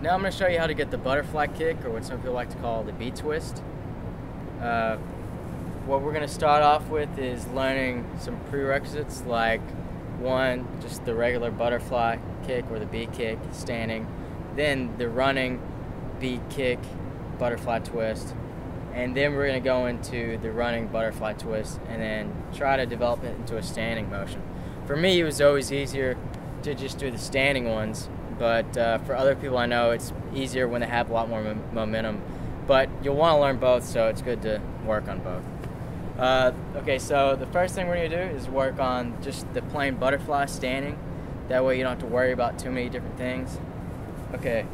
Now I'm going to show you how to get the butterfly kick, or what some people like to call the B-twist. What we're going to start off with is learning some prerequisites, like one, just the regular butterfly kick or the B kick, standing, then the running B kick, butterfly twist, and then we're going to go into the running butterfly twist and then try to develop it into a standing motion. For me, it was always easier to just do the standing ones, but for other people I know it's easier when they have a lot more momentum. But you'll want to learn both, so it's good to work on both. Okay, so the first thing we're going to do is work on just the plain butterfly standing. That way you don't have to worry about too many different things. Okay,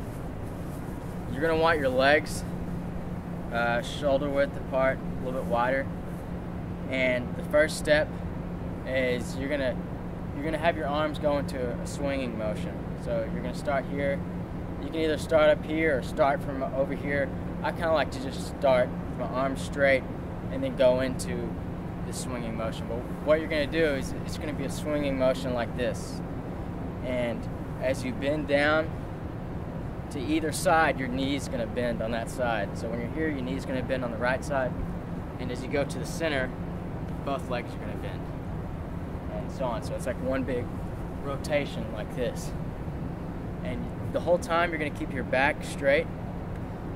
you're going to want your legs shoulder width apart, a little bit wider. And the first step is you're gonna have your arms go into a swinging motion. So you're gonna start here. You can either start up here or start from over here. I kind of like to just start with my arms straight and then go into the swinging motion. But what you're gonna do is it's gonna be a swinging motion like this. And as you bend down to either side, your knee's gonna bend on that side. So when you're here, your knee's gonna bend on the right side. And as you go to the center, both legs are gonna bend. And so on. So it's like one big rotation like this. And the whole time you're gonna keep your back straight.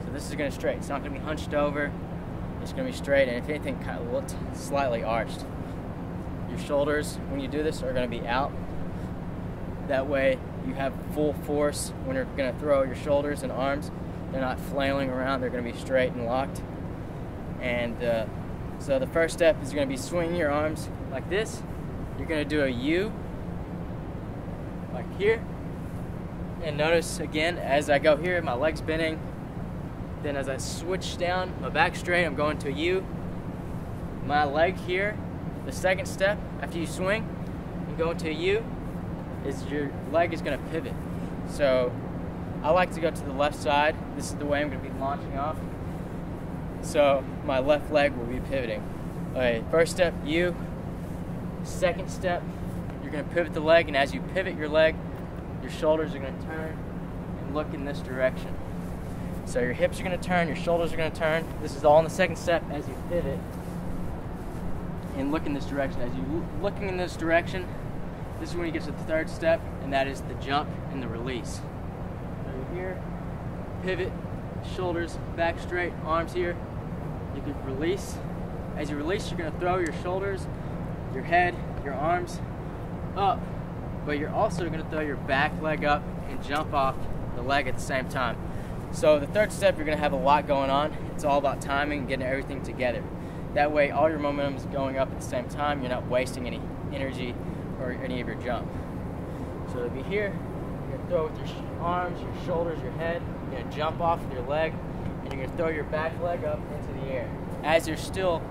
So this is gonna straight. It's not gonna be hunched over. It's gonna be straight, and if anything, kind of looked slightly arched. Your shoulders, when you do this, are gonna be out. That way you have full force when you're gonna throw your shoulders and arms. They're not flailing around, they're gonna be straight and locked. And so the first step is you're gonna be swinging your arms like this. You're gonna do a U, like here. And notice again, as I go here, my leg's bending. Then as I switch down, my back straight, I'm going to a U. My leg here, the second step after you swing and go into a U, is your leg is gonna pivot. So I like to go to the left side. This is the way I'm gonna be launching off. So my left leg will be pivoting. Okay, first step, U. Second step, you're gonna pivot the leg, and as you pivot your leg, your shoulders are gonna turn and look in this direction. So your hips are gonna turn, your shoulders are gonna turn. This is all in the second step as you pivot and look in this direction. As you looking in this direction, this is when you get to the third step, and that is the jump and the release. So you're here, pivot, shoulders back straight, arms here. You can release. As you release, you're gonna throw your shoulders, your head, your arms up, but you're also gonna throw your back leg up and jump off the leg at the same time. So the third step, you're gonna have a lot going on. It's all about timing and getting everything together. That way, all your momentum is going up at the same time. You're not wasting any energy or any of your jump. So it'll be here, you're gonna throw with your arms, your shoulders, your head, you're gonna jump off with your leg, and you're gonna throw your back leg up into the air. As you're still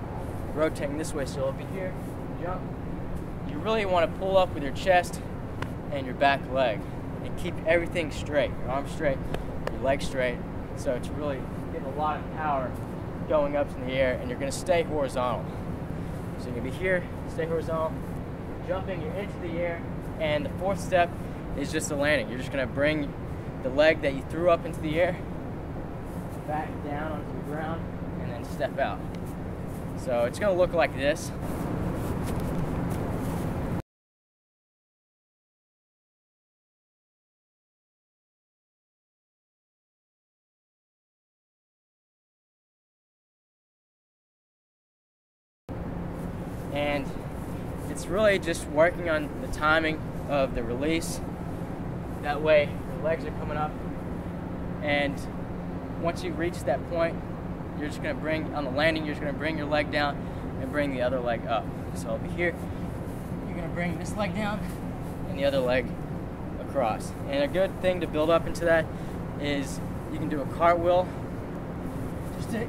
rotating this way, so it'll be here, jump. You really wanna pull up with your chest and your back leg, and keep everything straight, your arms straight, your legs straight, so it's really getting a lot of power going up in the air, and you're gonna stay horizontal. So you're gonna be here, stay horizontal, jumping, you're into the air, and the fourth step is just the landing. You're just gonna bring the leg that you threw up into the air back down onto the ground and then step out. So it's gonna look like this. And it's really just working on the timing of the release. That way your legs are coming up, and once you reach that point, you're just gonna bring, on the landing, you're just gonna bring your leg down and bring the other leg up. So over here, you're gonna bring this leg down and the other leg across. And a good thing to build up into that is you can do a cartwheel, just to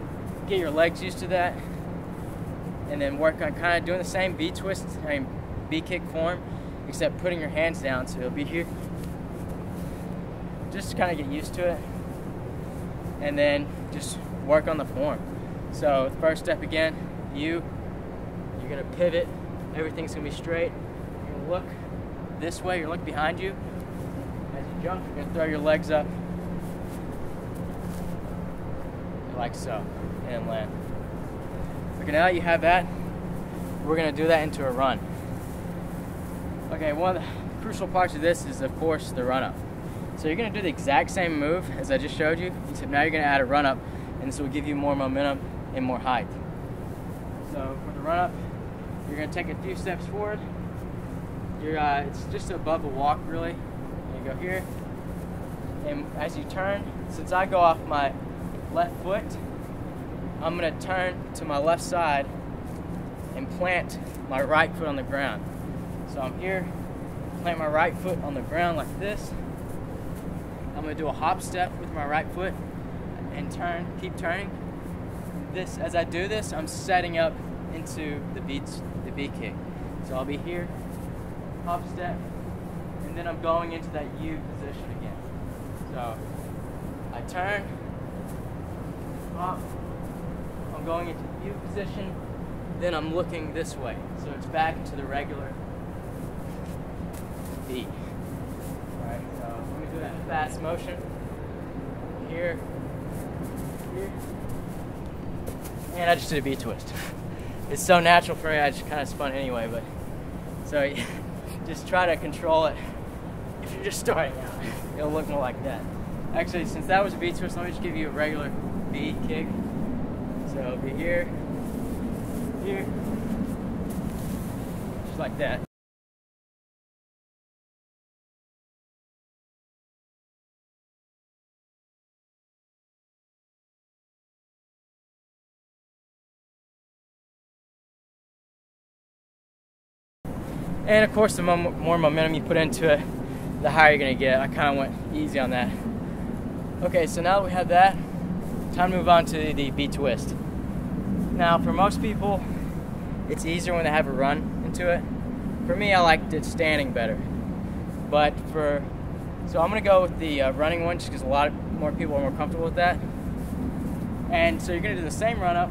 get your legs used to that, and then work on kind of doing the same B-twist, B-kick form, except putting your hands down. So you'll be here, just to kind of get used to it, and then just work on the form. So the first step again, you're gonna pivot, everything's gonna be straight. You're gonna look this way, you look behind you. As you jump, you're gonna throw your legs up like so, and land. Okay, now that you have that, we're gonna do that into a run. Okay, one of the crucial parts of this is, of course, the run up. So you're gonna do the exact same move as I just showed you, except now you're gonna add a run up, and this will give you more momentum and more height. So for the run up, you're gonna take a few steps forward. It's just above a walk, really. You go here, and as you turn, since I go off my left foot, I'm gonna turn to my left side and plant my right foot on the ground. So I'm here, plant my right foot on the ground like this. I'm gonna do a hop step with my right foot and turn, keep turning. As I do this, I'm setting up into the B kick. So I'll be here, hop step, and then I'm going into that U position again. So I turn, hop, I'm going into U position, then I'm looking this way. So it's back into the regular B. Alright, so let me do that in fast motion. Here, here. And I just did a B twist. It's so natural for me, I just kind of spun anyway, but so just try to control it. If you're just starting out, it'll look more like that. Actually, since that was a B twist, let me just give you a regular B kick. So it'll be here, here, just like that. And of course, the more momentum you put into it, the higher you're gonna get. I kind of went easy on that. Okay, so now that we have that, time to move on to the B twist. Now, for most people, it's easier when they have a run into it. For me, I liked it standing better. So I'm gonna go with the running one just because a lot more people are more comfortable with that. And so you're gonna do the same run up.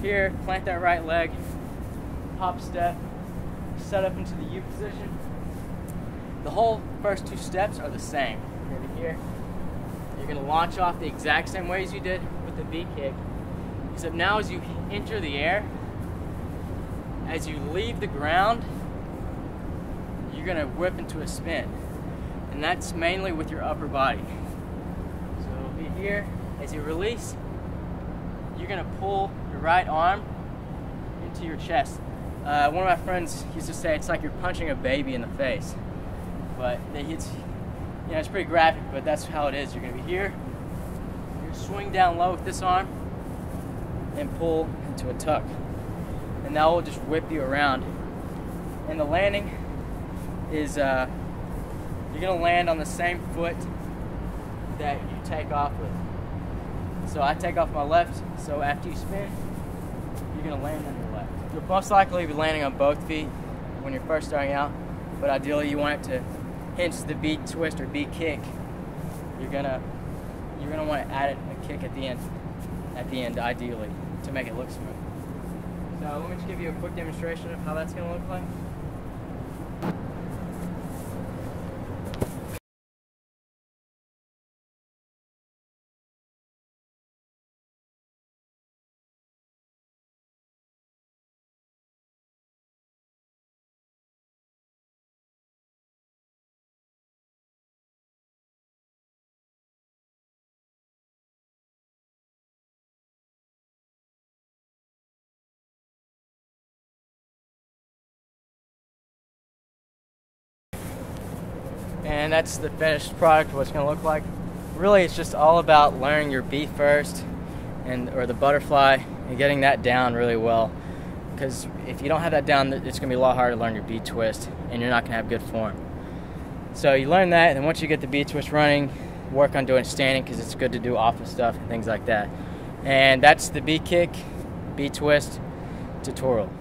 Here, plant that right leg, hop step, set up into the U position. The whole first two steps are the same. You're gonna be here. You're gonna launch off the exact same way as you did with the B kick, except now as you enter the air, as you leave the ground, you're gonna whip into a spin. And that's mainly with your upper body. So it'll be here. As you release, you're gonna pull your right arm into your chest. One of my friends used to say it's like you're punching a baby in the face. But it's pretty graphic, but that's how it is. You're gonna be here, you're gonna swing down low with this arm, and pull into a tuck. And that will just whip you around. And the landing is, you're gonna land on the same foot that you take off with. So I take off my left, so after you spin, you're gonna land on your left. You'll most likely be landing on both feet when you're first starting out, but ideally you want it to hinge the B twist or B kick. You're gonna want to add a kick at the end ideally, to make it look smooth. So let me just give you a quick demonstration of how that's gonna look like. And that's the finished product, what it's going to look like. Really, it's just all about learning your B first, or the butterfly, and getting that down really well. Because if you don't have that down, it's going to be a lot harder to learn your B twist, and you're not going to have good form. So you learn that, and then once you get the B twist running, work on doing standing, because it's good to do office stuff and things like that. And that's the B kick, B twist tutorial.